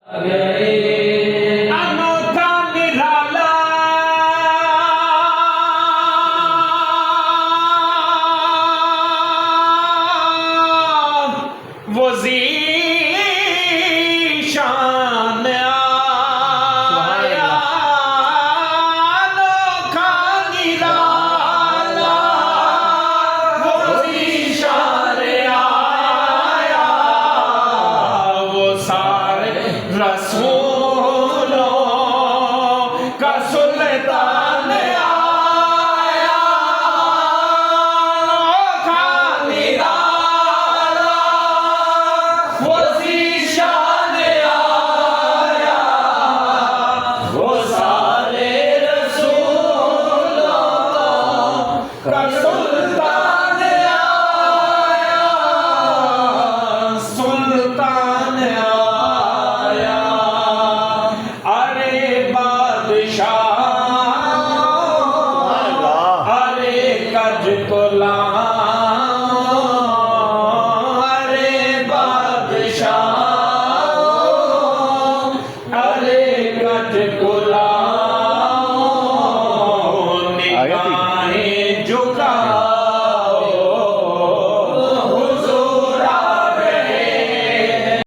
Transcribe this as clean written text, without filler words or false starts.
अनोखा निराला वो ज़ीशान आया, अनोखा निराला वो ज़ीशान आया, वो सारे रसूलों का सुल्तान आया, अनोखा निराला वो ज़ीशान आया, वो सारे रसूलों का सुल्तान आया, सुल्तान आया। अरे बादशाह, अरे कज को ला